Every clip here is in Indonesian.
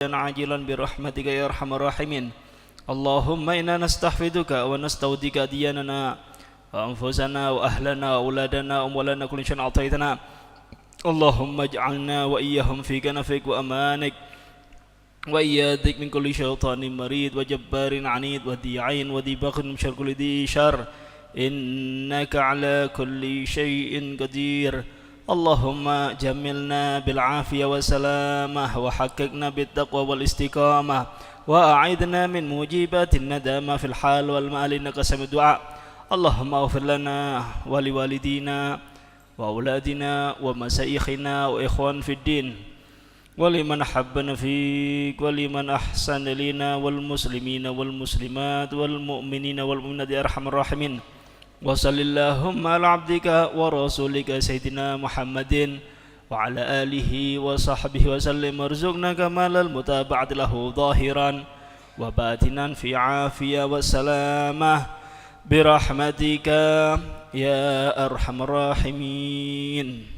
عاجلا برحمتك يا أرحم الراحمين. اللهم إنا نستحفظك ونستودعك دياننا وأنفسنا وأهلنا وأولادنا وأموالنا كل شيء أعطيتنا. اللهم اجعلنا وإياهم في كنفك وأمانك وإياذك من كل شيطان مريد وجبار عنيد وذي عين وذي بغي من شر كل ذي شر إنك على كل شيء قدير. اللهم جملنا بالعافية والسلامة وحققنا بالتقوى والاستقامة وأعذنا من موجبات الندامة في الحال والمآل إنك سميع الدعاء. اللهم اغفر لنا ولوالدينا وأولادنا ومشايخنا وإخوان في الدين ولمن أحبنا فيك ولمن أحسن إلينا والمسلمين والمسلمات والمؤمنين والمؤمنات يا أرحم الراحمين. وصل اللهم على عبدك ورسولك سيدنا محمد وعلى آله وصحبه وسلم وارزقنا كمال المتابعة له ظاهرا وباطنا في عافية وسلامة برحمتك يا أرحم الراحمين.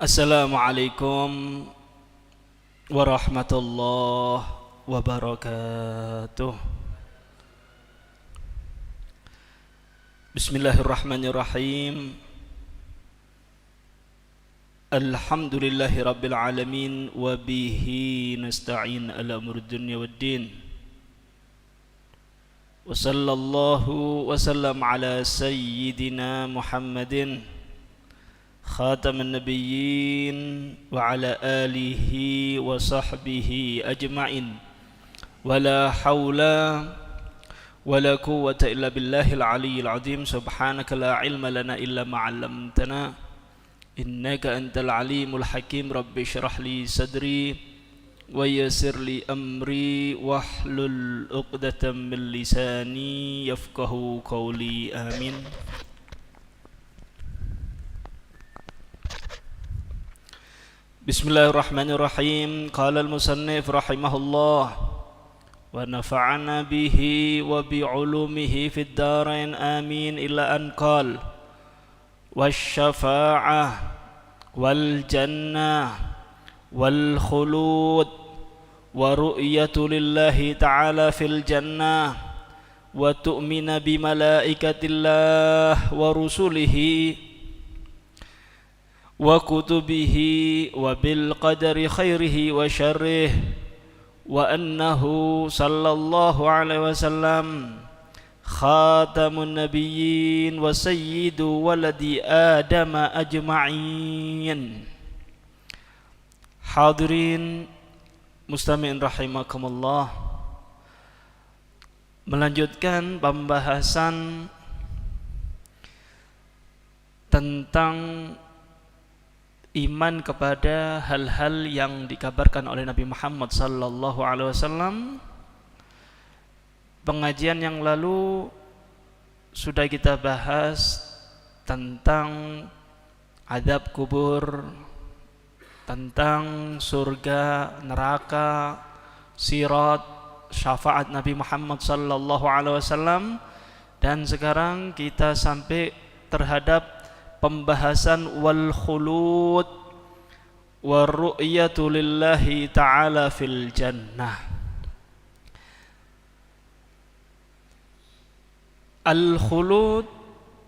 Assalamualaikum warahmatullahi wabarakatuh. Bismillahirrahmanirrahim. Alhamdulillahi rabbil alamin wa bihi nasta'in ala umuri dunya waddin. Wa sallallahu wa sallam ala sayyidina Muhammadin خاتم النبيين وعلى آله وصحبه أجمعين ولا حول ولا قوة إلا بالله العلي العظيم. سبحانك لا علم لنا إلا ما علمتنا إنك أنت العليم الحكيم. رب اشرح لي صدري ويسر لي أمري واحلل عقدة من لساني يفقه قولي آمين. Bismillahirrahmanirrahim. Qala al-musannif rahimahullah wa nafa'ana bihi wa bi'ulumihi fid darain amin ila an qala wasyafa'ah wal jannah wal khulud wa ru'yatu lillahi ta'ala fil jannah wa tu'mina bi malaikatillah wa rusulihi wa kutubihi wa bil qadari khairihi wa syarrih wa annahu sallallahu alaihi wasallam khatamun nabiyyin wa sayyidu waladi adama ajma'in. Hadirin mustami'in rahimakumullah, melanjutkan pembahasan tentang iman kepada hal-hal yang dikabarkan oleh Nabi Muhammad sallallahu alaihi wasallam. Pengajian yang lalu sudah kita bahas tentang azab kubur, tentang surga, neraka, sirat, syafaat Nabi Muhammad sallallahu alaihi wasallam, dan sekarang kita sampai terhadap pembahasan wal khulud wa ru'yatu lillahi ta'ala fil jannah. Al khulud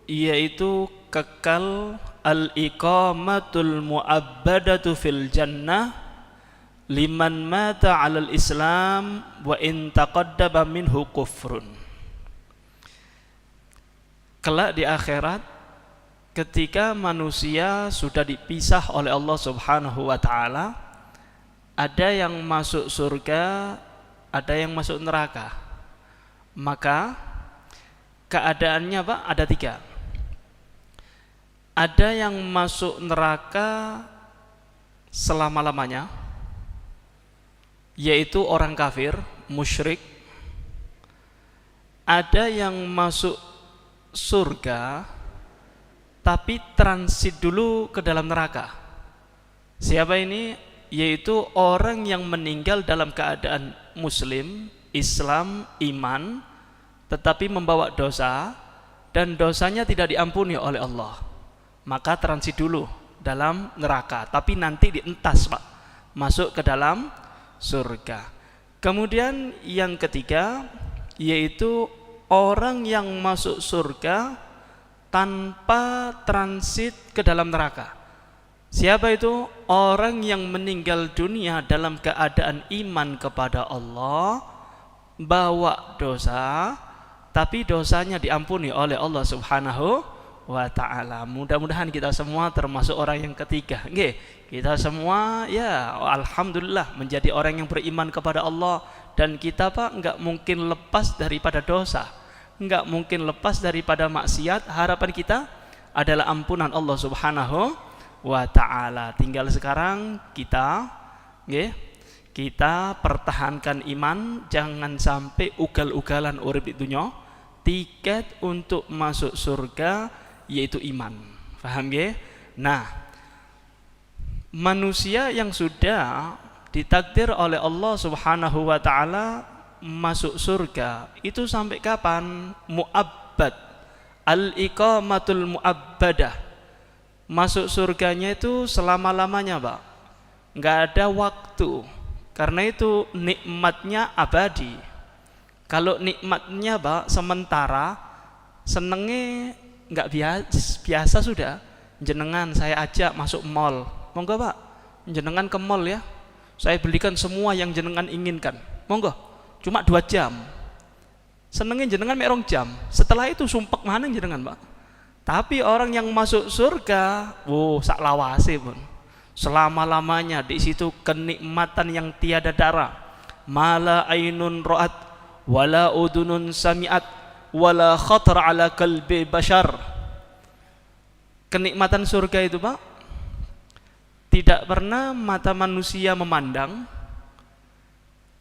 yaitu kekal, al iqamatul mu'abbadatu fil jannah liman mata 'alal islam wa in taqaddama minhu kufrun. Kelak di akhirat ketika manusia sudah dipisah oleh Allah Subhanahu wa taala, ada yang masuk surga, ada yang masuk neraka. Maka keadaannya apa? Ada tiga. Ada yang masuk neraka selama-lamanya, yaitu orang kafir, musyrik. Ada yang masuk surga tapi transit dulu ke dalam neraka. Siapa ini? Yaitu orang yang meninggal dalam keadaan muslim, Islam, iman, tetapi membawa dosa dan dosanya tidak diampuni oleh Allah, maka transit dulu dalam neraka, tapi nanti dientas Pak, masuk ke dalam surga. Kemudian yang ketiga yaitu orang yang masuk surga tanpa transit ke dalam neraka. Siapa itu? Orang yang meninggal dunia dalam keadaan iman kepada Allah, bawa dosa, tapi dosanya diampuni oleh Allah Subhanahu wa ta'ala. Mudah-mudahan kita semua termasuk orang yang ketiga. Nggih, kita semua ya alhamdulillah menjadi orang yang beriman kepada Allah, dan kita Pak enggak mungkin lepas daripada dosa, enggak mungkin lepas daripada maksiat. Harapan kita adalah ampunan Allah Subhanahu wa ta'ala. Tinggal sekarang kita nggih, kita pertahankan iman, jangan sampai ugal-ugalan urip di dunia. Tiket untuk masuk surga yaitu iman. Paham nggih? Nah, manusia yang sudah ditakdir oleh Allah Subhanahu wa ta'ala masuk surga itu sampai kapan? Mu'abbad, al-iqamatul mu'abbadah. Masuk surganya itu selama-lamanya Pak, nggak ada waktu, karena itu nikmatnya abadi. Kalau nikmatnya Pak sementara, senengnya nggak biasa sudah. Jenengan saya ajak masuk mall, monggo Pak, jenengan ke mall ya, saya belikan semua yang jenengan inginkan, monggo. Cuma 2 jam, senengnya jenengan merong jam, setelah itu sumpek mana jenengan Pak. Tapi orang yang masuk surga, sak lawase pun selama-lamanya di situ kenikmatan yang tiada darah. Mala ainun ra'at wala udunun sami'at wala khatar ala qalbi bashar. Kenikmatan surga itu Pak, tidak pernah mata manusia memandang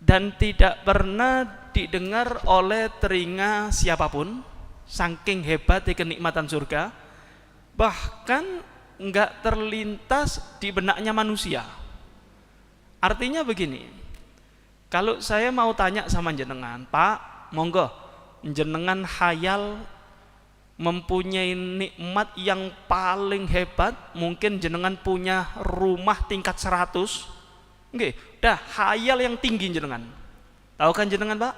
dan tidak pernah didengar oleh telinga siapapun. Saking hebatnya kenikmatan surga, bahkan enggak terlintas di benaknya manusia. Artinya begini, kalau saya mau tanya sama jenengan, Pak, monggo jenengan khayal mempunyai nikmat yang paling hebat, mungkin jenengan punya rumah tingkat 100. Nggih, dah khayal yang tinggi jenengan. Tahu kan jenengan Pak?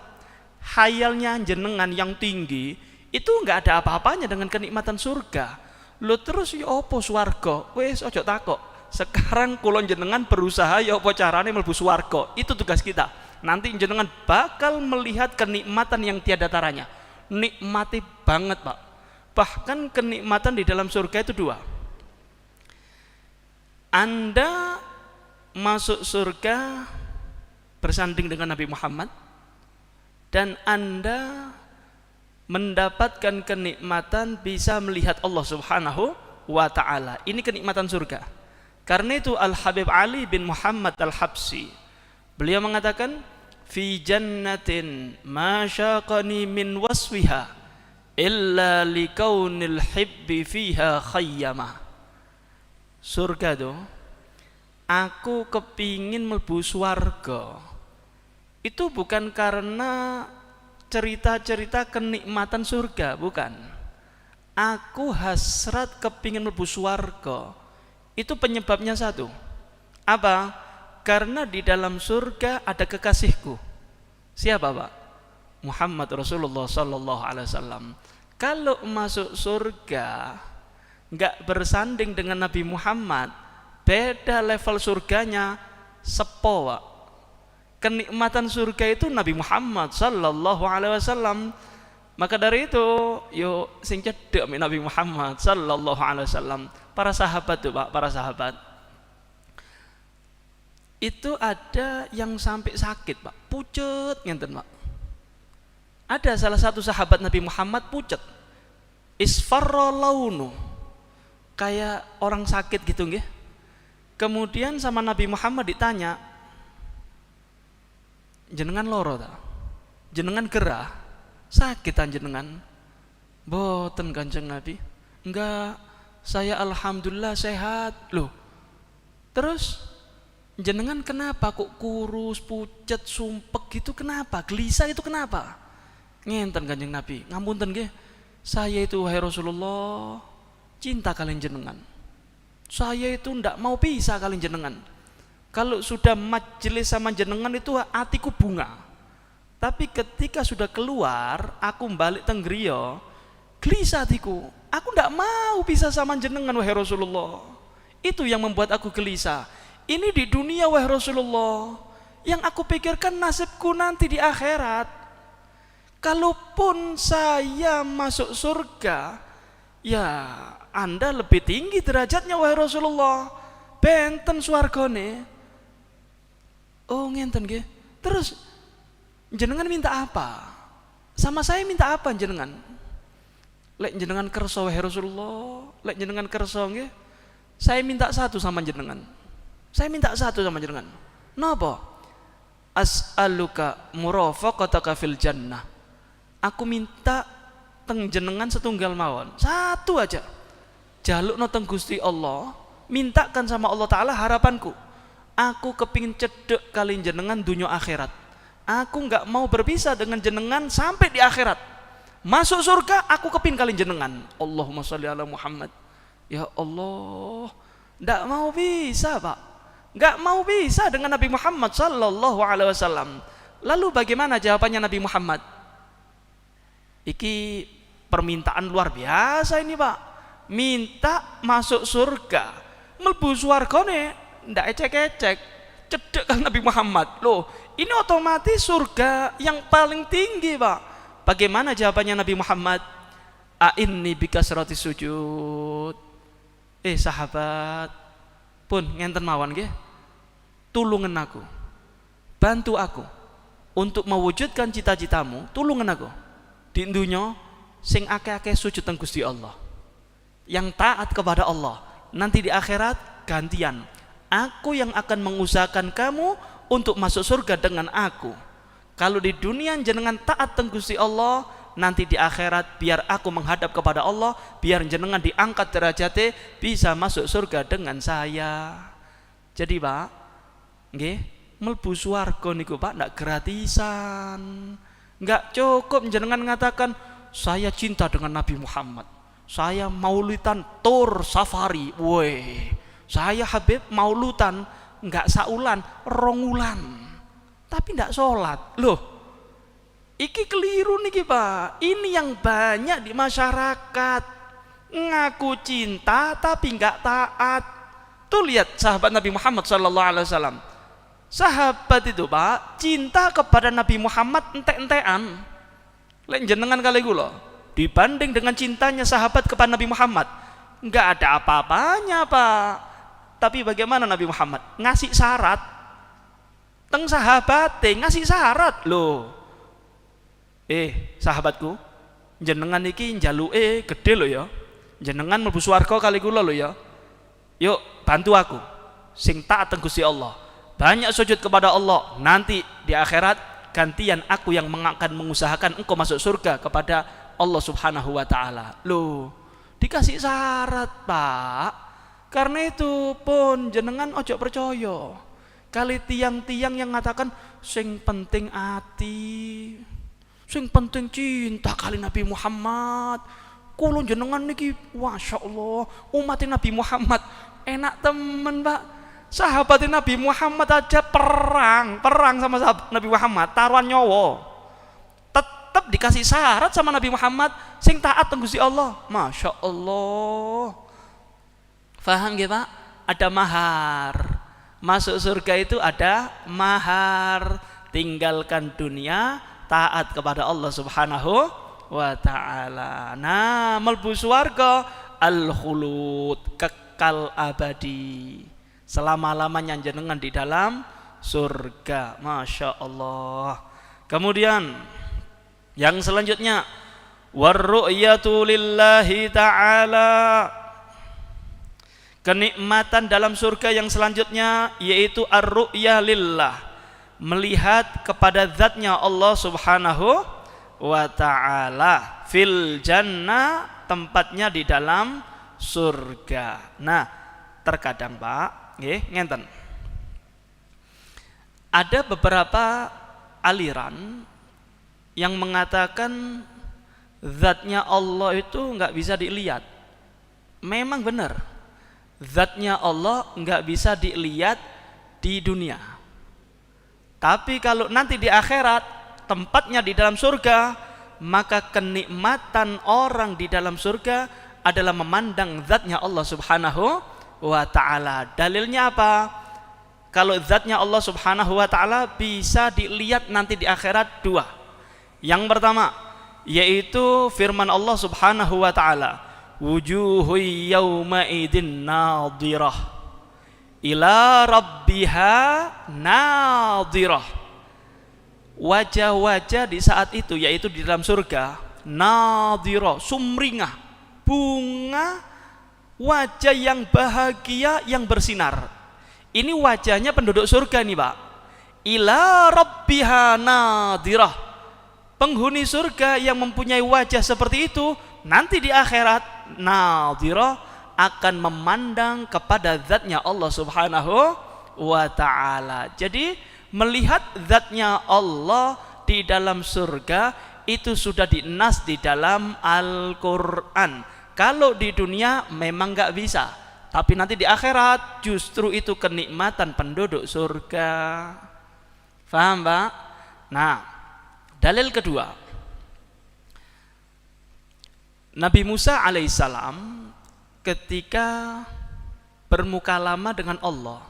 Khayalnya jenengan yang tinggi itu enggak ada apa-apanya dengan kenikmatan surga. Lo terus ya opo swarga? Wes ojo takok. Sekarang kulon jenengan berusaha ya opo carane mlebu swarga. Itu tugas kita. Nanti jenengan bakal melihat kenikmatan yang tiada taranya. Nikmati banget Pak. Bahkan kenikmatan di dalam surga itu 2. Anda masuk surga bersanding dengan Nabi Muhammad, dan Anda mendapatkan kenikmatan bisa melihat Allah Subhanahu wa ta'ala. Ini kenikmatan surga. Karena itu Al-Habib Ali bin Muhammad Al-Habsi, beliau mengatakan, fi jannatin ma syaqani min waswiha illa likaunil hibbi fiha khayyamah. Surga itu, aku kepingin mlebu swarga, itu bukan karena cerita-cerita kenikmatan surga, bukan. Aku hasrat kepingin mlebu swarga. Itu penyebabnya satu. Apa? Karena di dalam surga ada kekasihku. Siapa Pak? Muhammad Rasulullah sallallahu alaihi wasallam. Kalau masuk surga enggak bersanding dengan Nabi Muhammad, beda level surganya, sepo Pak. Kenikmatan surga itu Nabi Muhammad sallallahu alaihi wasallam. Maka dari itu, yo sing cedek Nabi Muhammad sallallahu alaihi wasallam. Para sahabat tuh Pak, para sahabat. Itu ada yang sampai sakit Pak, pucet ngenten Pak. Ada salah satu sahabat Nabi Muhammad pucet. Isfarra launu. Kayak orang sakit gitu nggih. Kemudian sama Nabi Muhammad ditanya, jenengan loro ta? Jenengan gerah? Sakitan jenengan? Boten Kanjeng Nabi. Enggak, saya alhamdulillah sehat. Loh. Terus jenengan kenapa kok kurus, pucet, sumpek gitu, kenapa? Gelisah itu kenapa? Ngenten Kanjeng Nabi, ngapunten nggih. Saya itu wahai Rasulullah cinta kalian jenengan. Saya itu ndak mau pisah kalian jenengan. Kalau sudah majelis sama jenengan itu hatiku bunga. Tapi ketika sudah keluar, aku balik teng griya, gelisah hatiku. Aku ndak mau pisah sama jenengan wahai Rasulullah. Itu yang membuat aku gelisah. Ini di dunia wahai Rasulullah. Yang aku pikirkan nasibku nanti di akhirat. Kalaupun saya masuk surga, ya Anda lebih tinggi derajatnya wahai Rasulullah. Benten swargane. Oh ngenten nggih. Terus jenengan minta apa? Sama saya minta apa jenengan? Lek jenengan kersa wahai Rasulullah, lek jenengan kersa nggih, saya minta satu sama jenengan. Saya minta satu sama jenengan. Napa? As'aluka murafaqataka fil jannah. Aku minta teng jenengan setunggal mawon. Satu aja. Jalukno teng Gusti Allah, mintakan sama Allah Ta'ala harapanku. Aku kepingin cedek kali jenengan dunia akhirat. Aku enggak mau berpisah dengan jenengan sampai di akhirat. Masuk surga aku kepingin kali jenengan. Allahumma sholli ala Muhammad. Ya Allah, enggak mau bisa Pak. Enggak mau bisa dengan Nabi Muhammad sallallahu alaihi wasallam. Lalu bagaimana jawabannya Nabi Muhammad? Iki permintaan luar biasa ini Pak. Minta masuk surga, mlebu swargane ndak ecek-ecek, cedek kan Nabi Muhammad. Loh, ini otomatis surga yang paling tinggi Pak. Bagaimana jawabannya Nabi Muhammad? A'inni bikasrati sujud. Sahabat, pun ngenten mawon nggih. Tulungan aku, bantu aku untuk mewujudkan cita-citamu. Tulungan aku di dunya sing akeh-akeh sujud teng Gusti Allah, yang taat kepada Allah. Nanti di akhirat gantian, aku yang akan mengusahakan kamu untuk masuk surga dengan aku. Kalau di dunia jenengan taat teng Gusti Allah, nanti di akhirat biar aku menghadap kepada Allah, biar jenengan diangkat derajate bisa masuk surga dengan saya. Jadi Pak, nggih, mlebu swarga niku Pak ndak gratisan. Enggak cukup jenengan mengatakan saya cinta dengan Nabi Muhammad, saya maulitan tur safari, woi, saya Habib maulutan enggak saulan, rongulan, tapi enggak sholat. Loh, iki keliru niki Pak. Ini yang banyak di masyarakat, ngaku cinta tapi enggak taat. Tuh lihat sahabat Nabi Muhammad sallallahu alaihi wasallam. Sahabat itu Pak cinta kepada Nabi Muhammad entek-entekan. Lek jenengan kali kula dibanding dengan cintanya sahabat kepada Nabi Muhammad, enggak ada apa-apanya Pak. Tapi bagaimana Nabi Muhammad ngasih syarat teng sahabat, ngasih syarat. Loh, sahabatku, jenengan iki njaluke gede lho ya. Jenengan mlebu swarga kali kula lho ya. Yuk bantu aku sing taat teng Gusti Allah, banyak sujud kepada Allah. Nanti di akhirat gantian aku yang akan mengusahakan engkau masuk surga kepada Allah Subhanahu wa taala. Loh, dikasih syarat Pak. Karena itu pun jenengan ojo percaya kali tiang-tiang yang mengatakan sing penting ati, sing penting cinta kali Nabi Muhammad. Kulo jenengan niki Masya Allah umat Nabi Muhammad enak temen Pak. Sahabat Nabi Muhammad aja perang sama sahabat Nabi Muhammad, taruhan nyawa, tetap dikasih syarat sama Nabi Muhammad sing taat teng Gusti Allah. Masya Allah. Faham nggih Pak? Ada mahar. Masuk surga itu ada mahar. Tinggalkan dunia, taat kepada Allah Subhanahu wa taala. Nah, mlebu swarga al-khulud, kekal abadi. Selama-lamanya jenengan di dalam surga. Masya Allah. Kemudian yang selanjutnya, warru'yatu lillahi ta'ala. Kenikmatan dalam surga yang selanjutnya yaitu ar-ru'yah lillah, melihat kepada zatnya Allah Subhanahu wa ta'ala. Fil jannah, tempatnya di dalam surga. Nah, terkadang Pak, nggih ngenten, Ada beberapa aliran yang mengatakan zatnya Allah itu nggak bisa dilihat. Memang benar, zatnya Allah nggak bisa dilihat di dunia. Tapi kalau nanti di akhirat, tempatnya di dalam surga, maka kenikmatan orang di dalam surga adalah memandang zatnya Allah subhanahu wa ta'ala. Dalilnya apa? Kalau zatnya Allah subhanahu wa ta'ala bisa dilihat nanti di akhirat dua. Yang pertama, yaitu firman Allah subhanahu wa ta'ala, wujuhu yawma idin nadhirah ila rabbiha nadhirah. Wajah-wajah di saat itu, yaitu di dalam surga, nadhirah, sumringah, bunga, wajah yang bahagia, yang bersinar. Ini wajahnya penduduk surga nih Pak. Ila rabbiha nadhirah. Penghuni surga yang mempunyai wajah seperti itu, nanti di akhirat nadhirah, akan memandang kepada zatnya Allah subhanahu wa ta'ala. Jadi melihat zatnya Allah di dalam surga itu sudah dinas di dalam Al-Quran. Kalau di dunia memang gak bisa, tapi nanti di akhirat justru itu kenikmatan penduduk surga. Faham Pak? Nah, dalil kedua, Nabi Musa alaihissalam ketika bermukalama dengan Allah,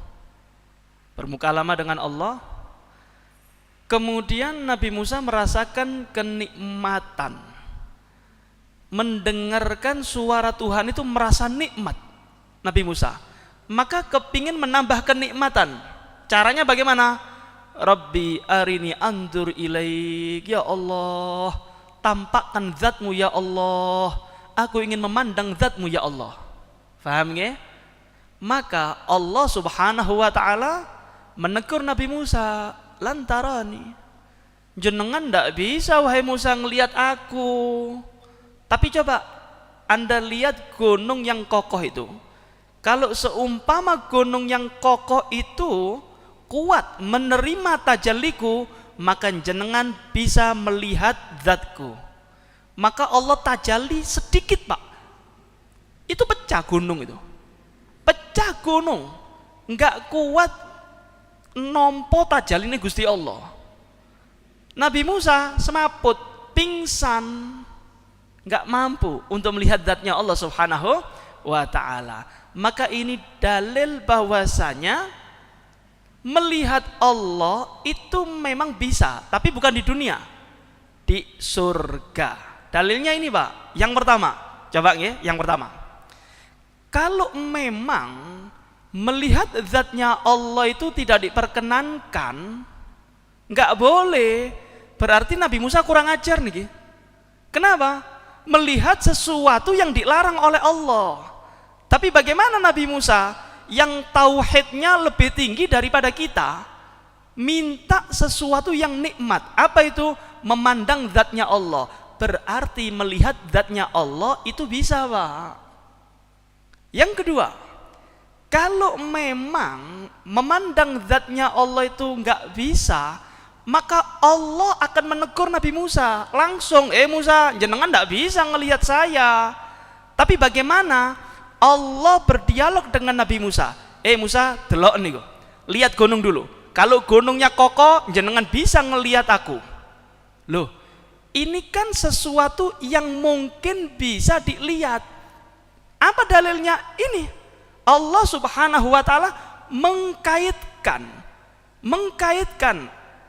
kemudian Nabi Musa merasakan kenikmatan, mendengarkan suara Tuhan itu merasa nikmat Nabi Musa, maka kepingin menambah kenikmatan. Caranya bagaimana? Rabbi arini andur ilaik, ya Allah, tampakkan zatmu ya Allah, aku ingin memandang zatmu ya Allah. Faham nggih? Maka Allah subhanahu wa ta'ala menegur Nabi Musa, lantarani, jenengan ndak bisa wahai Musa ngelihat aku. Tapi coba Anda lihat gunung yang kokoh itu. Kalau seumpama gunung yang kokoh itu kuat menerima tajalliku, maka jenengan bisa melihat zatku. Maka Allah tajalli sedikit Pak, itu pecah gunung itu. Pecah gunung, enggak kuat nompo tajalline Gusti Allah. Nabi Musa semaput, pingsan, enggak mampu untuk melihat zatnya Allah subhanahu wa ta'ala. Maka ini dalil bahwasanya melihat Allah itu memang bisa, tapi bukan di dunia, di surga. Dalilnya ini Pak, yang pertama, coba nggih, yang pertama, kalau memang melihat zatnya Allah itu tidak diperkenankan, nggak boleh, berarti Nabi Musa kurang ajar nih. Kenapa? Melihat sesuatu yang dilarang oleh Allah. Tapi bagaimana Nabi Musa yang tauhidnya lebih tinggi daripada kita, minta sesuatu yang nikmat? Apa itu? Memandang zatnya Allah. Berarti melihat zatnya Allah itu bisa Pak. Yang kedua, kalau memang memandang zatnya Allah itu nggak bisa, maka Allah akan menegur Nabi Musa langsung, Musa, jenengan nggak bisa ngelihat saya. Tapi bagaimana? Allah berdialog dengan Nabi Musa. Musa, delok nih, lihat gunung dulu. Kalau gunungnya kokoh, jenengan bisa ngelihat aku. Loh, ini kan sesuatu yang mungkin bisa dilihat. Apa dalilnya? Ini Allah subhanahu wa ta'ala mengkaitkan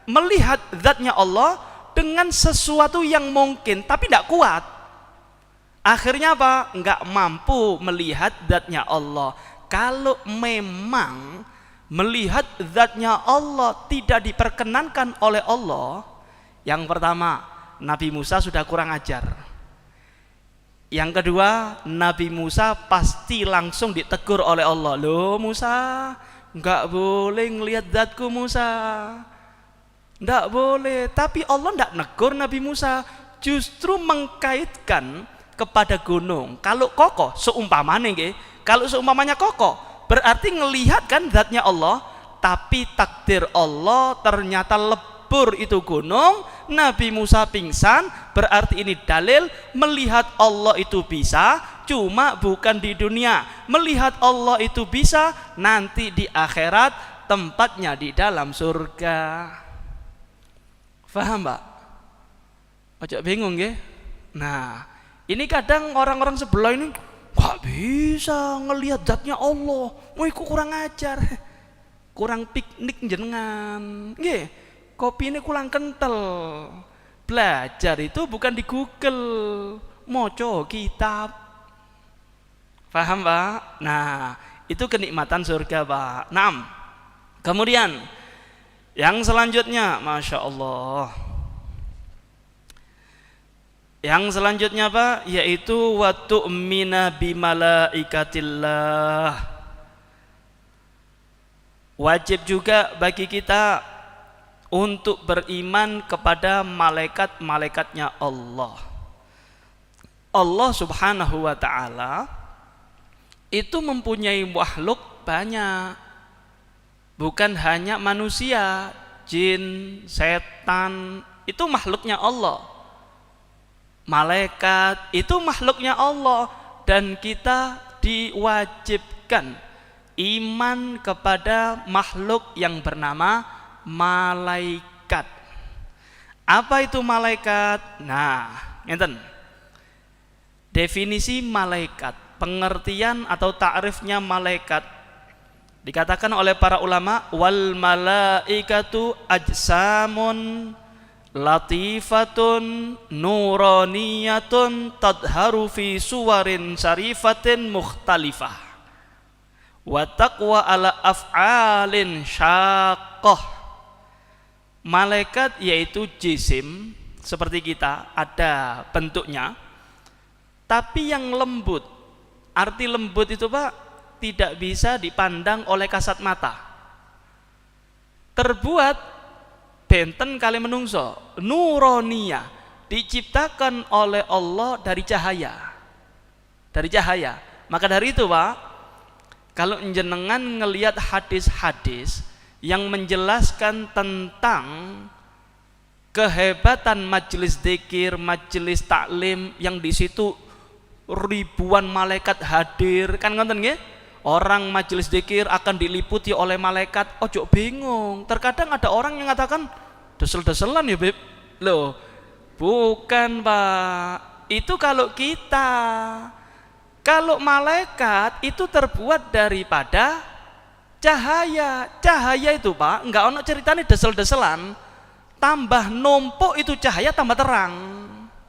melihat zatnya Allah dengan sesuatu yang mungkin tapi tidak kuat. Akhirnya apa? Enggak mampu melihat zatnya Allah. Kalau memang melihat zatnya Allah tidak diperkenankan oleh Allah, yang pertama, Nabi Musa sudah kurang ajar. Yang kedua, Nabi Musa pasti langsung ditegur oleh Allah. Loh Musa, enggak boleh ngelihat zatku Musa, enggak boleh. Tapi Allah enggak negur Nabi Musa, justru mengkaitkan kepada gunung. Kalau kokoh, seumpamanya kokoh, berarti ngelihat kan zatnya Allah, tapi takdir Allah ternyata lebur itu gunung, Nabi Musa pingsan. Berarti ini dalil melihat Allah itu bisa, cuma bukan di dunia. Melihat Allah itu bisa nanti di akhirat, tempatnya di dalam surga. Faham, Pak? Ojo bingung ya. Nah, ini kadang orang-orang sebelah ini gak bisa ngelihat zatnya Allah. Iku kurang ajar. Kurang piknik jenengan. Nggih, kopi ini kurang kental. Belajar itu bukan di Google, moco kitab. Paham, Pak? Nah, itu kenikmatan surga, Pak. 6. Kemudian yang selanjutnya, Masya Allah, yang selanjutnya Pak, yaitu wa tu'mina bimalaikatillah. Wajib juga bagi kita untuk beriman kepada malaikat-malaikatnya Allah. Allah Subhanahu wa ta'ala itu mempunyai makhluk banyak, bukan hanya manusia, jin, setan, itu makhluknya Allah. Malaikat itu makhluknya Allah, dan kita diwajibkan iman kepada makhluk yang bernama malaikat. Apa itu malaikat? Nah, ngeten. Definisi malaikat, pengertian atau ta'rifnya malaikat, dikatakan oleh para ulama, wal malaikatu ajsamun latifatun nuraniyatun tadharu fi suwarin syarifatin mukhtalifah wa taqwa ala af'alin syaqqah. Malaikat yaitu jisim seperti kita, ada bentuknya tapi yang lembut. Arti lembut itu Pak, tidak bisa dipandang oleh kasat mata. Terbuat benten kali menungso, nuroniyah, diciptakan oleh Allah dari cahaya. Dari cahaya. Maka dari itu Pak, kalau jenengan ngelihat hadis-hadis yang menjelaskan tentang kehebatan majelis dzikir, majelis taklim, yang di situ ribuan malaikat hadir, kan ngoten nggih? Orang majelis dzikir akan diliputi oleh malaikat. Ojo bingung. Terkadang ada orang yang mengatakan desel-deselan ya, Beb. Loh, bukan, Pak. Itu kalau kita. Kalau malaikat itu terbuat daripada cahaya. Cahaya itu, Pak, enggak ono ceritanya desel-deselan. Tambah numpuk itu cahaya tambah terang.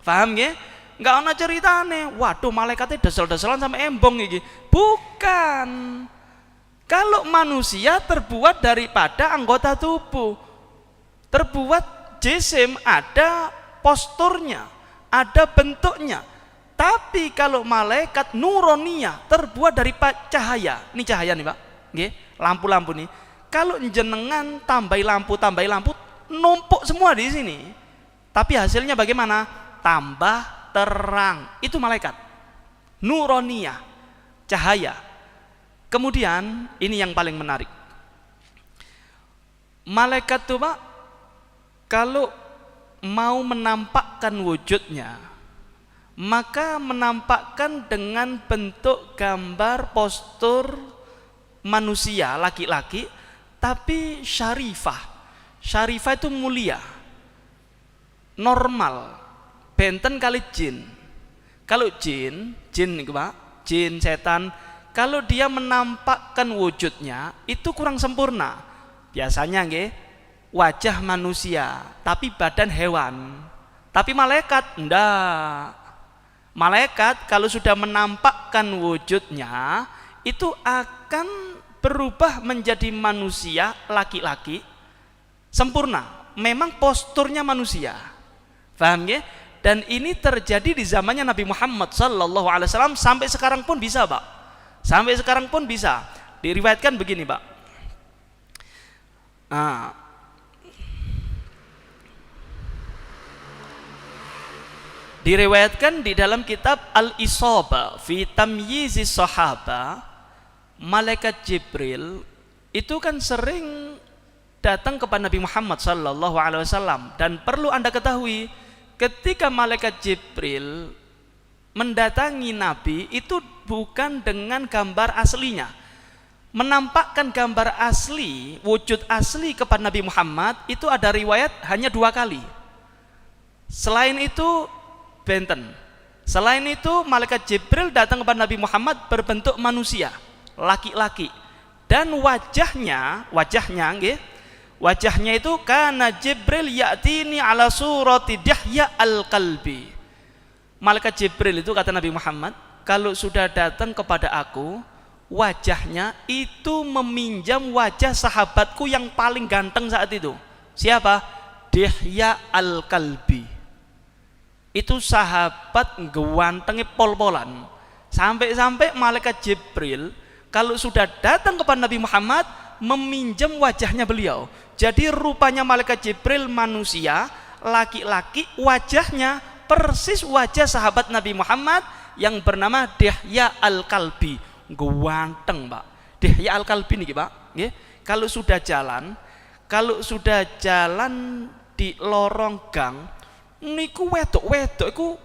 Paham nggih? Enggak ono ceritane, waduh malaikatnya desel-deselan sampai embong iki. Bukan. Kalau manusia terbuat daripada anggota tubuh, terbuat jisim, ada posturnya, ada bentuknya. Tapi kalau malaikat nuroniyah terbuat dari cahaya. Ini cahaya nih, Pak. Nggih, lampu-lampu nih. Kalau jenengan tambahi lampu, numpuk semua di sini. Tapi hasilnya bagaimana? Tambah terang. Itu malaikat nuroniyah, cahaya. Kemudian ini yang paling menarik, malaikat itu Pak, kalau mau menampakkan wujudnya, maka menampakkan dengan bentuk gambar postur manusia laki-laki, tapi syarifah. Syarifah itu mulia, normal, benten kali jin. Kalau jin itu Pak, jin, setan, kalau dia menampakkan wujudnya itu kurang sempurna. Biasanya nggih, wajah manusia tapi badan hewan. Tapi malaikat enggak. Malaikat kalau sudah menampakkan wujudnya itu akan berubah menjadi manusia laki-laki sempurna. Memang posturnya manusia. Paham nggih? Dan ini terjadi di zamannya Nabi Muhammad sallallahu alaihi wasallam, sampai sekarang pun bisa, Pak. Sampai sekarang pun bisa. Diriwayatkan begini, Pak. Diriwayatkan di dalam kitab Al-Isaba fi Tamyizis Sahaba, malaikat Jibril itu kan sering datang kepada Nabi Muhammad sallallahu alaihi wasallam, dan perlu Anda ketahui ketika malaikat Jibril mendatangi Nabi itu bukan dengan gambar aslinya. Menampakkan gambar asli, wujud asli kepada Nabi Muhammad itu ada riwayat hanya 2 kali. Selain itu benten. Selain itu malaikat Jibril datang kepada Nabi Muhammad berbentuk manusia, laki-laki, dan wajahnya itu kana Jibril ya'tini ala surati Dihya al-Kalbi. Malaikat Jibril itu, kata Nabi Muhammad, kalau sudah datang kepada aku, wajahnya itu meminjam wajah sahabatku yang paling ganteng saat itu. Siapa? Dihya al-Kalbi. Itu sahabat gantengnya pol-polan. Sampai-sampai malaikat Jibril kalau sudah datang kepada Nabi Muhammad meminjam wajahnya beliau. Jadi rupanya malaikat Jibril manusia, laki-laki, wajahnya persis wajah sahabat Nabi Muhammad yang bernama Dihya al-Kalbi. Ganteng, Pak. Dihya al-Kalbi niki, Pak, nggih. Kalau sudah jalan di lorong gang niku wedok-wedok iku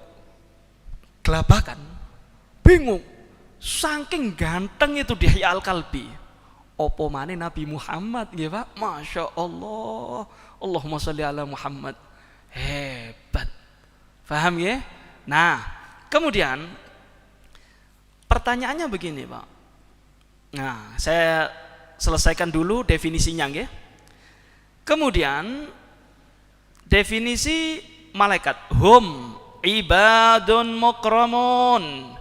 gelabakan. Bingung. Saking ganteng itu Dihya al-Kalbi. Opo maneh Nabi Muhammad nggih, Pak. Masya Allah. Allahumma sholli ala Muhammad. Hebat. Paham ya? Nah, kemudian pertanyaannya begini, Pak. Nah, saya selesaikan dulu definisinya, nggih. Kemudian definisi malaikat. Hum ibadun mukramun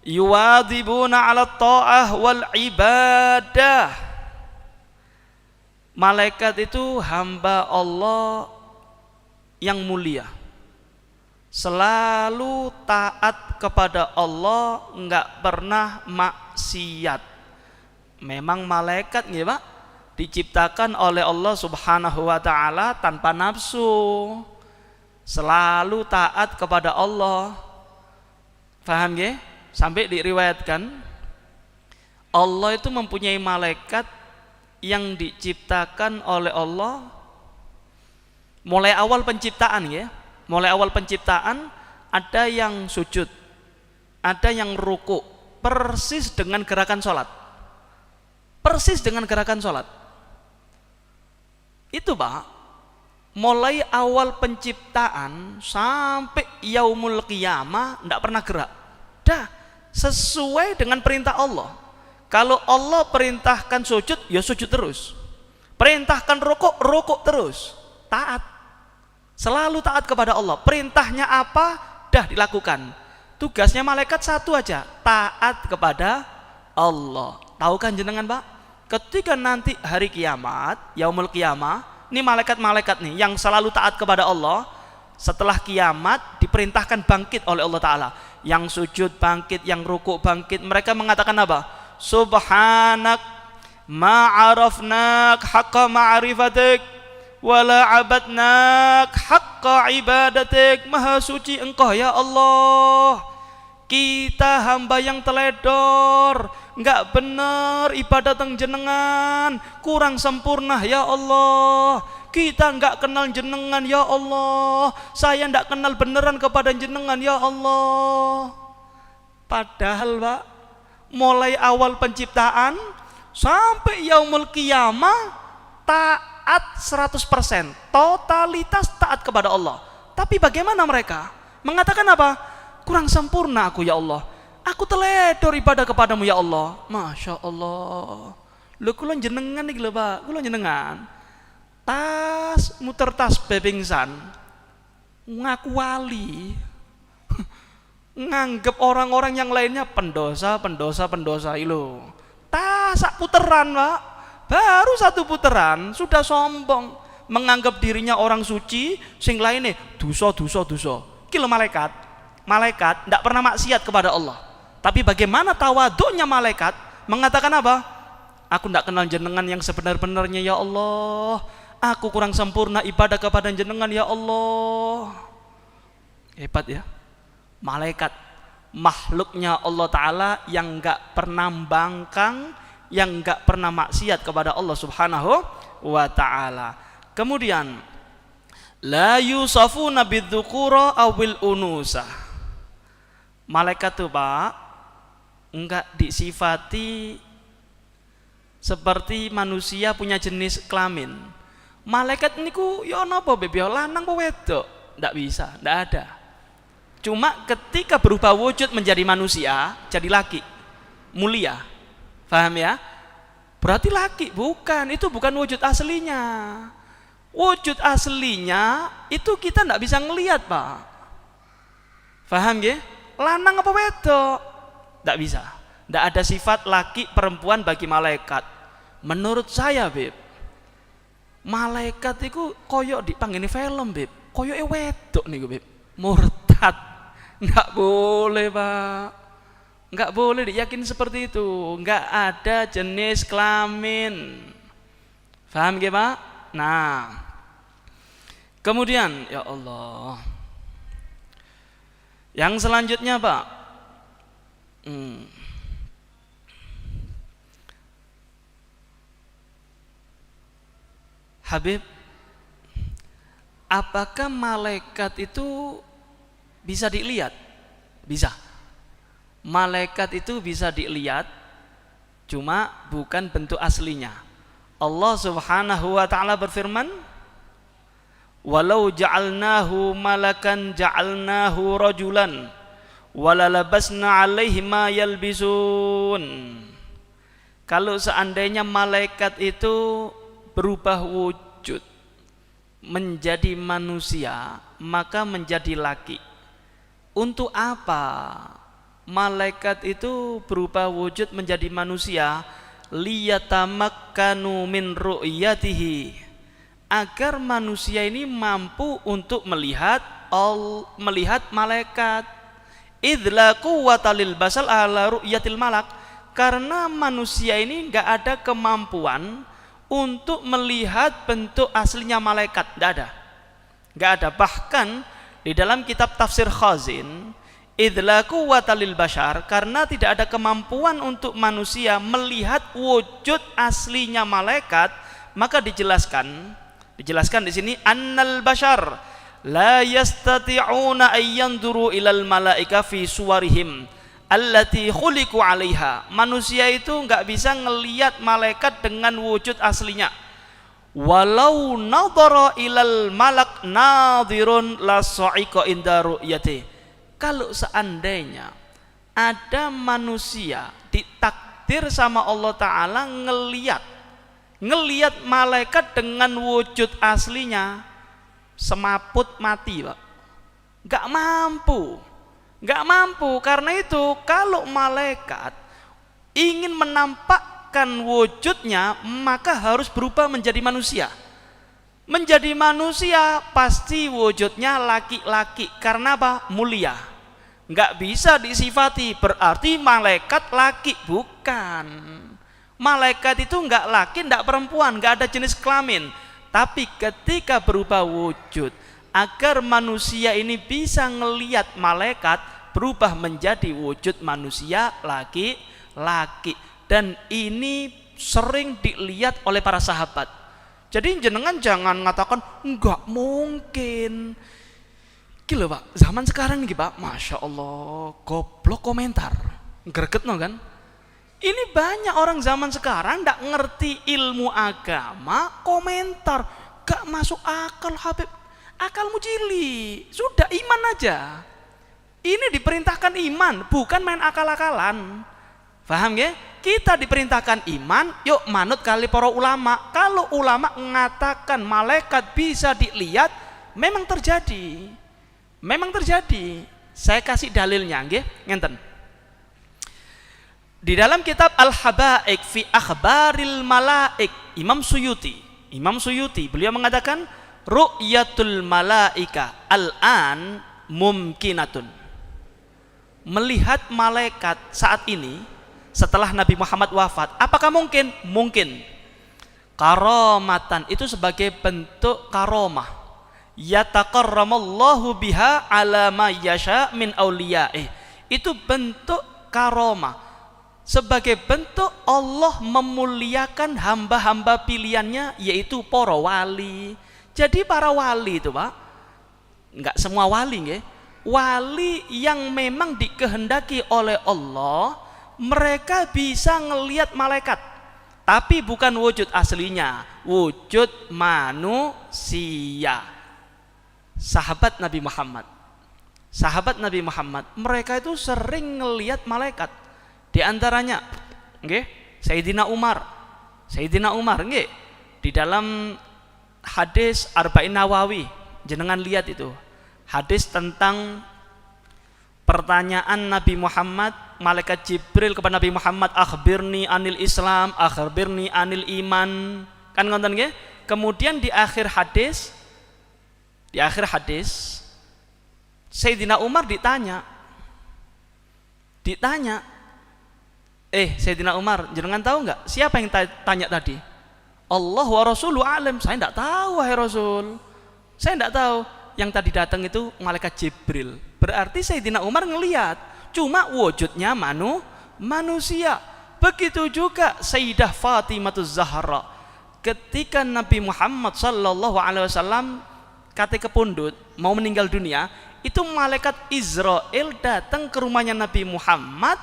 yuwadibuna 'ala ta'ah wal ibadah. Malaikat itu hamba Allah yang mulia, selalu taat kepada Allah, enggak pernah maksiat. Memang malaikat nggih, Pak, diciptakan oleh Allah Subhanahu wa taala tanpa nafsu, selalu taat kepada Allah. Paham nggih? Sampai diriwayatkan Allah itu mempunyai malaikat yang diciptakan oleh Allah mulai awal penciptaan, ya. Mulai awal penciptaan ada yang sujud, ada yang ruku, persis dengan gerakan sholat. Persis dengan gerakan sholat. Itu, Pak, mulai awal penciptaan sampai yaumul qiyamah tidak pernah gerak. Dah, sesuai dengan perintah Allah. Kalau Allah perintahkan sujud, ya sujud terus. Perintahkan rukuk, rukuk terus. Taat. Selalu taat kepada Allah. Perintahnya apa, dah dilakukan. Tugasnya malaikat satu aja, taat kepada Allah. Tahu kan jenengan, Pak? Ketika nanti hari kiamat, yaumul qiyamah, ini malaikat-malaikat nih yang selalu taat kepada Allah, setelah kiamat diperintahkan bangkit oleh Allah Ta'ala. Yang sujud bangkit, yang rukuk bangkit. Mereka mengatakan apa? Subhanak ma'arafnak haqqa ma'rifatik wala abadnak haqqa ibadatik. Maha suci engkau ya Allah, kita hamba yang teledor, enggak benar ibadat jenengan, kurang sempurna ya Allah. Kita enggak kenal jenengan ya Allah, saya enggak kenal beneran kepada jenengan ya Allah. Padahal, Pak, mulai awal penciptaan sampai yaumul qiyamah taat 100%, totalitas taat kepada Allah. Tapi bagaimana mereka? Mengatakan apa? Kurang sempurna aku ya Allah, aku teledor ibadah kepadamu ya Allah. Masya Allah. Lho kula jenengan iki lho, Pak, kula jenengan tas muter tas bebingsan ngaku wali, nganggep orang-orang yang lainnya pendosa ilo. Tasak puteran, Pak, baru 1 puteran sudah sombong, menganggap dirinya orang suci, sing lainnya dosa. Kilo malaikat tidak pernah maksiat kepada Allah. Tapi bagaimana tawaduknya malaikat, mengatakan apa? Aku tidak kenal jenengan yang sebenar-benarnya ya Allah, aku kurang sempurna ibadah kepada jenengan ya Allah. Hebat ya. Malaikat, makhluknya Allah Ta'ala yang enggak pernah bangkang, yang enggak pernah maksiat kepada Allah Subhanahu wa taala. Kemudian la yusafuna bidzukura awil unusa. Malaikat tuh Pak enggak disifati seperti manusia punya jenis kelamin. Malaikat niku ya napa beb ya lanang apa wedok? Ndak bisa, ndak ada. Cuma ketika berubah wujud menjadi manusia, jadi laki, mulia. Paham ya? Berarti laki, bukan, itu bukan wujud aslinya. Wujud aslinya itu kita ndak bisa ngelihat, Pak. Paham ya? Lanang apa wedok? Ndak bisa. Ndak ada sifat laki perempuan bagi malaikat. Menurut saya beb, malaikat itu koyok dipanggil film beb, koyok wedok nih beb, murtad. Nggak boleh Pak, nggak boleh diyakin seperti itu. Nggak ada jenis kelamin. Paham gak Pak? Nah, kemudian ya Allah, yang selanjutnya Pak, Habib, apakah malaikat itu bisa dilihat? Bisa. Malaikat itu bisa dilihat, cuma bukan bentuk aslinya. Allah Subhanahu wa taala berfirman, "Walau ja'alnahu malakan ja'alnahu rajulan walalabasna 'alaihi ma yalbisun." Kalau seandainya malaikat itu berubah wujud menjadi manusia, maka menjadi laki. Untuk apa malaikat itu berubah wujud menjadi manusia? Liyatamakkanu min ru'yatihi, agar manusia ini mampu untuk melihat malaikat. Idla quwwata lil basal ala ru'yatil malak, karena manusia ini enggak ada kemampuan untuk melihat bentuk aslinya malaikat, tidak ada, nggak ada. Bahkan di dalam kitab tafsir Khazin, idlaku watalil bashar, karena tidak ada kemampuan untuk manusia melihat wujud aslinya malaikat, maka dijelaskan di sini annal bashar la yastati'una ayyanduru ilal malaika fi suwarihim allati khuliqu 'alaiha. Manusia itu enggak bisa ngelihat malaikat dengan wujud aslinya. Walau nadhara ilal malak nadhirun la sa'iqa inda ru'yati. Kalau seandainya ada manusia ditakdir sama Allah taala ngelihat malaikat dengan wujud aslinya, semaput mati, Pak. Enggak mampu. Karena itu kalau malaikat ingin menampakkan wujudnya, maka harus berubah menjadi manusia. Menjadi manusia pasti wujudnya laki-laki. Karena apa? Mulia. Enggak bisa disifati berarti malaikat laki, bukan. Malaikat itu enggak laki, enggak perempuan, enggak ada jenis kelamin. Tapi ketika berubah wujud, agar manusia ini bisa ngelihat malaikat, berubah menjadi wujud manusia laki-laki. Dan ini sering dilihat oleh para sahabat. Jadi jenengan jangan mengatakan enggak mungkin. Gila Pak, zaman sekarang nih Pak, Masya Allah, goblok komentar, greget no kan. Ini banyak orang zaman sekarang enggak ngerti ilmu agama, komentar, gak masuk akal Habib. Akalmu jili, sudah iman aja. Ini diperintahkan iman, bukan main akal-akalan. Paham ya? Kita diperintahkan iman, yuk manut kali para ulama. Kalau ulama mengatakan malaikat bisa dilihat, memang terjadi. Saya kasih dalilnya, nggih, ngenten. Di dalam kitab Al-Habaik fi Akhbaril Malaik, Imam Suyuti, beliau mengatakan ru'yatul malaika al-an mumkinatun. Melihat malaikat saat ini setelah Nabi Muhammad wafat, apakah mungkin? Mungkin. Karomatan itu sebagai bentuk karomah. Yataqarramallahu biha ala ma yasha min auliya'ih. Itu bentuk karomah. sebagai bentuk Allah memuliakan hamba-hamba pilihannya, yaitu para wali. Jadi para wali itu Pak, enggak semua wali nggih. Wali yang memang dikehendaki oleh Allah, mereka bisa ngelihat malaikat, tapi bukan wujud aslinya, wujud manusia. Sahabat Nabi Muhammad, mereka itu sering ngelihat malaikat. Di antaranya, nggih, Sayyidina Umar, nggih, di dalam hadis Arba'in Nawawi, jenengan lihat itu, hadis tentang pertanyaan Nabi Muhammad, malaikat Jibril kepada Nabi Muhammad, akhbirni anil Islam, akhbirni anil iman, kan ngonten nggih. Kemudian di akhir hadis Sayyidina Umar ditanya, Sayyidina Umar, jenengan tahu nggak siapa yang tanya tadi? Allah wa rasuluhu alam. Saya tidak tahu, wahai Rasul, saya tidak tahu. Yang tadi datang itu malaikat Jibril. Berarti Sayyidina Umar ngelihat, cuma wujudnya manusia. Begitu juga Sayyidah Fatimah Zahra, ketika Nabi Muhammad sallallahu alaihi wasallam kate kepundut mau meninggal dunia, itu malaikat Israel datang ke rumahnya Nabi Muhammad,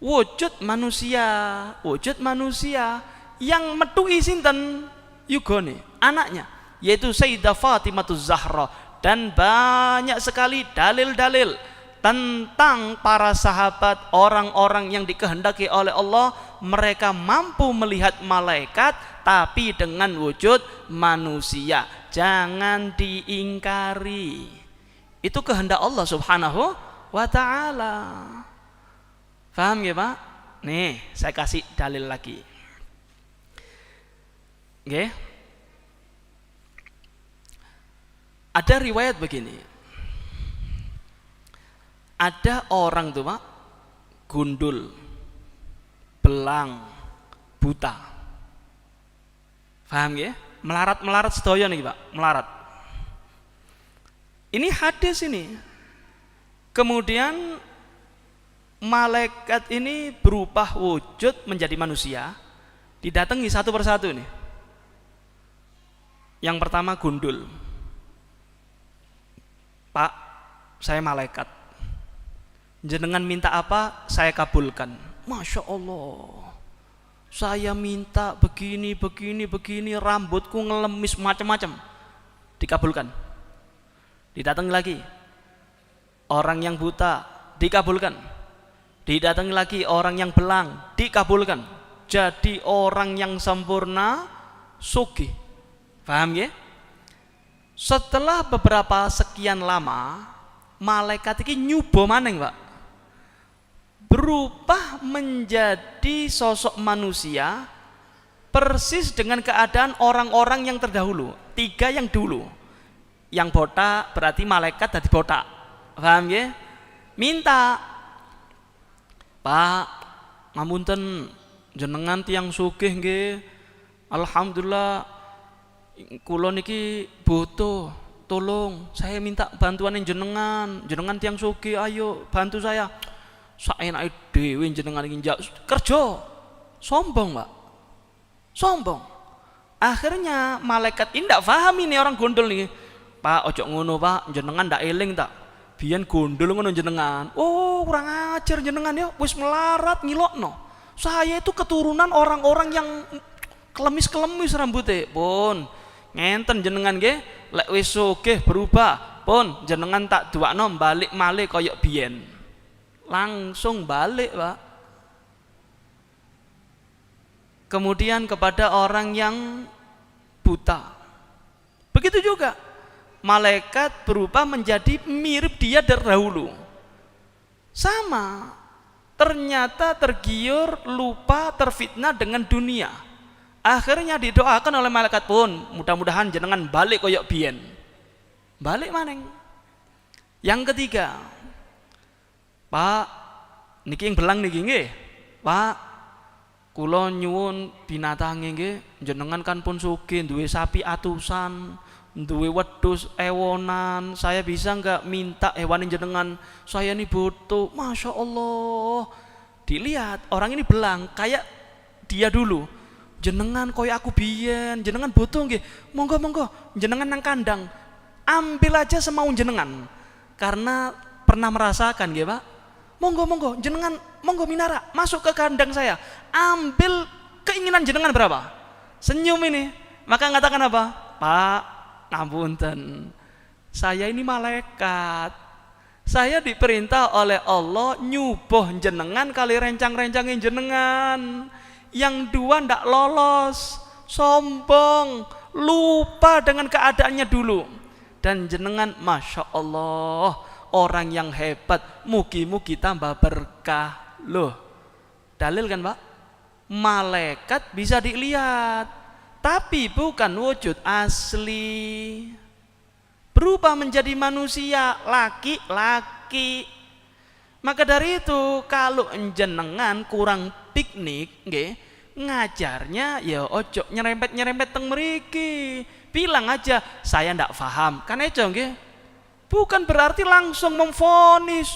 wujud manusia yang metui sinten yugone anaknya, yaitu Sayyidah Fatimah Zahra. Dan banyak sekali dalil-dalil tentang para sahabat, orang-orang yang dikehendaki oleh Allah, mereka mampu melihat malaikat tapi dengan wujud manusia. Jangan diingkari, itu kehendak Allah subhanahu wa ta'ala. Paham ya Pak? Nih, saya kasih dalil lagi. Oke. Ada riwayat begini. Ada orang tuh Pak, gundul, belang, buta. Paham ya? Melarat sedaya nih Pak, melarat. Ini hadis ini. Kemudian malaikat ini berubah wujud menjadi manusia, didatangi satu persatu nih. Yang pertama gundul. Pak, saya malaikat, jenengan minta apa saya kabulkan. Masya Allah, saya minta begini, rambutku ngelemis macam-macam, dikabulkan. Didatangi lagi orang yang buta, dikabulkan. Didatangi lagi orang yang belang, dikabulkan. Jadi orang yang sempurna, sugih. Paham ya? Setelah beberapa sekian lama, malaikat ini nyubo maneng Pak, berubah menjadi sosok manusia, persis dengan keadaan orang-orang yang terdahulu. 3 yang dulu, yang botak berarti malaikat jadi botak. Paham ya? Minta, Pak, ngapunten jenengan tiang sugih nggih, alhamdulillah kula niki butuh, tolong saya minta bantuan jenengan tiang sugih, ayo bantu saya. Saenake dhewe jenengan iki njak kerja. Sombong Pak, sombong. Akhirnya malaikat ini ndak paham ini orang gondol nih. Pak, ojo ngono Pak, jenengan ndak eling tak biyen gondol ngono jenengan. Oh, kurang ajar jenengan ya, wis melarat ngilokno. Saya itu keturunan orang-orang yang kelemis-kelemis rambutnya. Pun ngenten jenengan nggih, lek wis sugih berubah, pun jenengan tak duakno balik malih kaya biyen. Langsung balik Pak. Kemudian kepada orang yang buta, begitu juga malaikat berubah menjadi mirip dia terdahulu, sama. Ternyata tergiur, lupa, terfitnah dengan dunia. Akhirnya didoakan oleh malaikat, pun mudah-mudahan jenengan balik koyok biyen. Balik maneng. Yang ketiga, Pak, niki yang belang niki nggih. Pak, kula nyuwun binatange nggih, jenengan kan pun sugih, duwe sapi atusan, duwe wedhus ewonan, saya bisa enggak minta hewanin jenengan? Saya ini butuh. Masya Allah, Dilihat orang ini belang kayak dia dulu. Jenengan koyo aku biyen, jenengan butuh nggih. Monggo jenengan nang kandang. Ambil aja semau jenengan. Karena pernah merasakan nggih, Pak. Monggo jenengan monggo minara masuk ke kandang saya. Ambil keinginan jenengan berapa? Senyum ini. Maka mengatakan apa? Pak, ngapunten. Saya ini malaikat. Saya diperintah oleh Allah nyubuh jenengan kali rencang-rencangin jenengan. Yang dua ndak lolos, sombong, lupa dengan keadaannya dulu. Dan jenengan Masya Allah, orang yang hebat, mugi-mugi tambah berkah. Loh, dalil kan Pak? Malaikat bisa dilihat, tapi bukan wujud asli. Berubah menjadi manusia, laki-laki. Maka dari itu kalau jenengan kurang piknik, nggih, ngajarnya ya ojo nyerempet-nyerempet teng mriki. Bilang aja saya ndak paham. Kan ejo nggih. Bukan berarti langsung memvonis.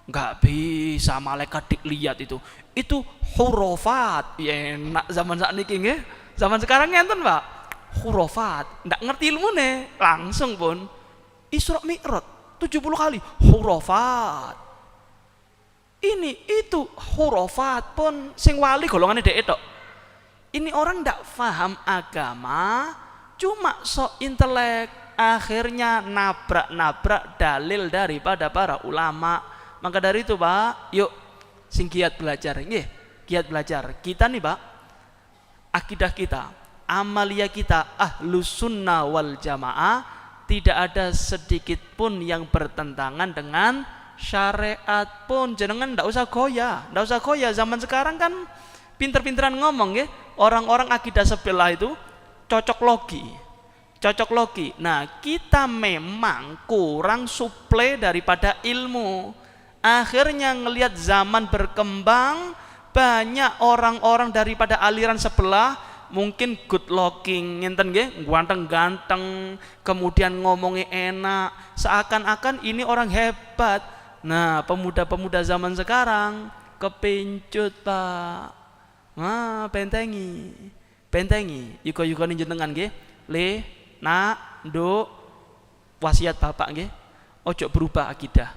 Enggak bisa malaikat dilihat itu. Itu hurufat. Ya enak zaman sakniki nggih. Zaman sekarang ngenten, Pak. Hurufat. Ndak ngerti ilmune, langsung pun Isra Mi'raj 70 kali hurufat. Ini itu hurufat pun sing wali golongane dhek tok. Ini orang ndak paham agama, cuma sok intelek, akhirnya nabrak-nabrak dalil daripada para ulama. Maka dari itu Pak, yuk sing giat belajar nggih, giat belajar. Kita nih Pak, akidah kita, amalia kita ahlus sunnah wal jamaah, tidak ada sedikit pun yang bertentangan dengan syariat pun. Jenengan ndak usah goyah, ndak usah goyah. Zaman sekarang kan pinter-pinteran ngomong ya, orang-orang akidah sebelah itu cocok logi. Nah, kita memang kurang suplai daripada ilmu. Akhirnya ngelihat zaman berkembang, banyak orang-orang daripada aliran sebelah mungkin good looking, ngenten nggih, ganteng-ganteng, kemudian ngomongnya enak, seakan-akan ini orang hebat. Nah, pemuda-pemuda zaman sekarang kepincut Pak. Nah, bentengi. Yuga-yuga jenengan nggih. Le, nak, nduk, wasiat bapak nggih. Ojo berubah akidah.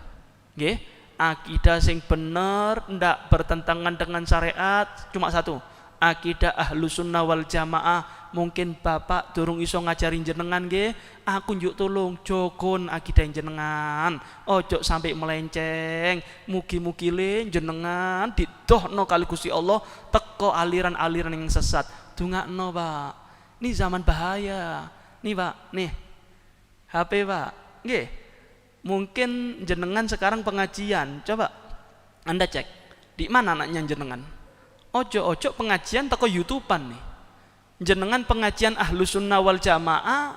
Nggih. Akidah sing bener, ndak bertentangan dengan syariat, cuma satu. Akidah ahlus sunnah wal jamaah. Mungkin bapak durung iso ngajarin jenengan nggih, aku njuk tolong jogon akidah jenengan, ojo sampai melenceng. Mugi-mugi le jenengan didohno kali Gusti Allah teko aliran-aliran yang sesat. Dongakno Pak, ini zaman bahaya nih Pak, nih HP Pak nggih. Mungkin jenengan sekarang pengajian, coba Anda cek di mana anaknya jenengan. Ojo pengajian teko YouTubean nih. Jenengan pengajian ahlus sunnah wal jamaah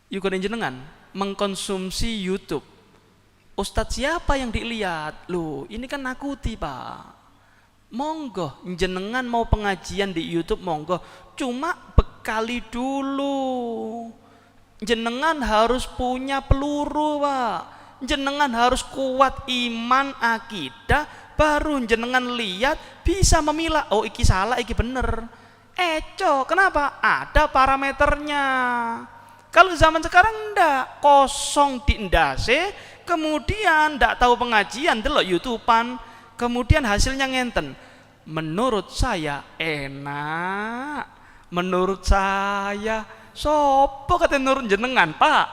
yukonin jenengan mengkonsumsi YouTube. Ustadz siapa yang dilihat? Loh, ini kan nakuti Pak. Monggo jenengan mau pengajian di YouTube monggo, cuma bekali dulu. Jenengan harus punya peluru Pak. Jenengan harus kuat iman akidah, baru jenengan lihat bisa memilah, oh iki salah iki bener. Kenapa? Ada parameternya. Kalau zaman sekarang ndak, kosong di ndase, kemudian ndak tahu pengajian, delok YouTubean, kemudian hasilnya ngenten. Menurut saya enak, menurut saya sopo kata nurut jenengan Pak.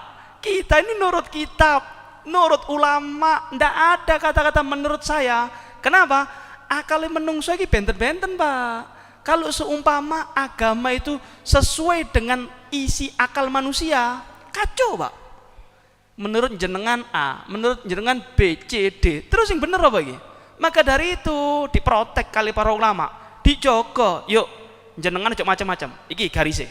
Kita ini nurut kitab, nurut ulama, ndak ada kata-kata menurut saya. Kenapa? Akal menungso iki benten-benten Pak. Kalau seumpama agama itu sesuai dengan isi akal manusia, kacau Pak. Menurut jenengan A, menurut jenengan B, C, D, terus yang bener apa iki? Maka dari itu diprotek kali para ulama, dijogo. Yuk jenengan cok macam-macam. Iki garise.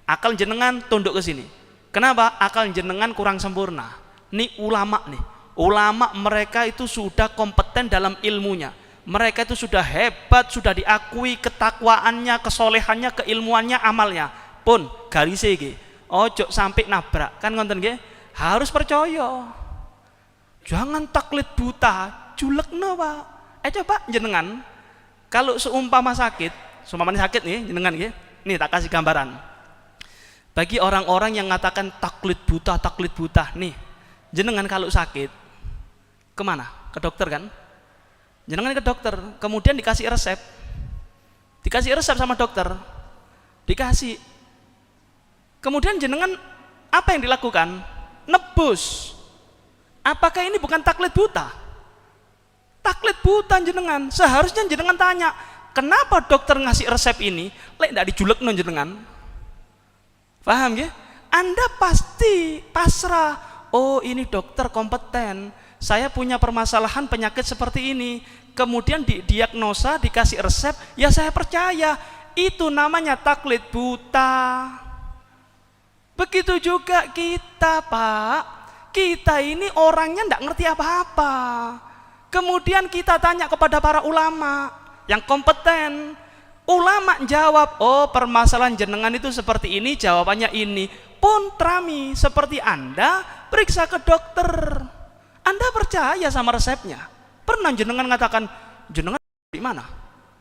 Akal jenengan tunduk ke sini. Kenapa? Akal jenengan kurang sempurna. Nih ulama nih. Ulama mereka itu sudah kompeten dalam ilmunya. Mereka itu sudah hebat, sudah diakui ketakwaannya, kesolehannya, keilmuannya, amalnya. Pun garise iki. Ojo sampai nabrak. Kan ngonten nggih? Harus percaya. Jangan taklid buta, julekno Pak. Coba jenengan kalau seumpama sakit nih jenengan nggih. Nih tak kasih gambaran. Bagi orang-orang yang mengatakan taklid buta, nih. Jenengan kalau sakit kemana? Ke dokter kan? Jenengan ke dokter, kemudian dikasih resep. Dikasih resep sama dokter. Dikasih. Kemudian jenengan apa yang dilakukan? Nebus. Apakah ini bukan taklid buta? Taklid buta jenengan. Seharusnya jenengan tanya, kenapa dokter ngasih resep ini? Lek ndak dijulekno jenengan. Paham ya? Anda pasti pasrah. Oh, ini dokter kompeten. Saya punya permasalahan penyakit seperti ini. Kemudian didiagnosa, dikasih resep, ya saya percaya. Itu namanya taklid buta. Begitu juga kita, Pak. Kita ini orangnya tidak ngerti apa-apa. Kemudian kita tanya kepada para ulama yang kompeten. Ulama jawab, oh permasalahan jenengan itu seperti ini, jawabannya ini. Pun trami, seperti Anda periksa ke dokter. Anda percaya sama resepnya. Pernah jenengan mengatakan, jenengan di mana?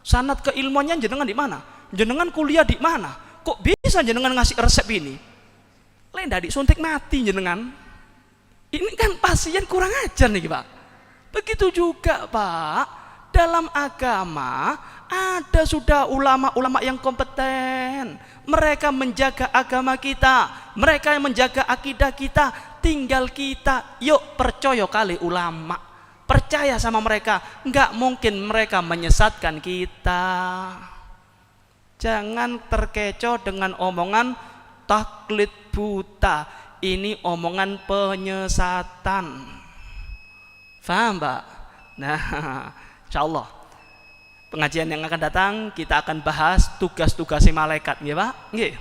Sanad keilmuannya jenengan di mana? Jenengan kuliah di mana? Kok bisa jenengan ngasih resep ini? Lain dari suntik mati jenengan. Ini kan pasien kurang ajar nih Pak. Begitu juga Pak, dalam agama ada sudah ulama-ulama yang kompeten. Mereka menjaga agama kita, mereka yang menjaga akidah kita. Tinggal kita, yuk percaya kali ulama, percaya sama mereka. Enggak mungkin mereka menyesatkan kita. Jangan terkecoh dengan omongan taklid buta. Ini omongan penyesatan. Faham Pak? Nah, insyaallah pengajian yang akan datang kita akan bahas tugas-tugasnya malaikat, nggih Pak? Nggih.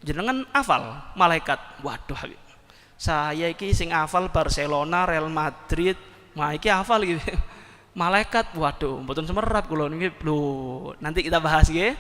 Jenengan hafal malaikat. Waduh, saya iki sing hafal Barcelona, Real Madrid. Nah, iki hafal iki. Malaikat, waduh, mboten semerap kula niki. Lho, nanti kita bahas nggih.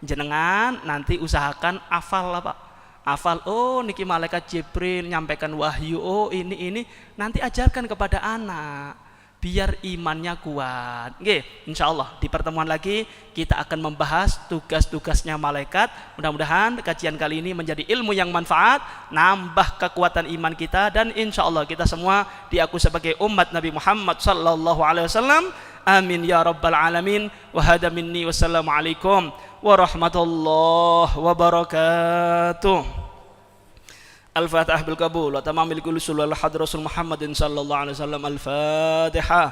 Jenengan nanti usahakan hafal lah Pak. Hafal, oh niki malaikat Jibril nyampaikan wahyu, oh ini nanti ajarkan kepada anak biar imannya kuat. Nggih, insyaallah di pertemuan lagi kita akan membahas tugas-tugasnya malaikat. Mudah-mudahan kajian kali ini menjadi ilmu yang manfaat, nambah kekuatan iman kita, dan insyaallah kita semua diaku sebagai umat Nabi Muhammad sallallahu alaihi wasallam. Amin ya rabbal alamin. Wa hada minni, wassalamualaikum warahmatullahi wabarakatuh. Al-Fatihah bil qabul wa tamamil kulli sulul hadrasul Muhammadin sallallahu alaihi wasallam. Al-Fatihah.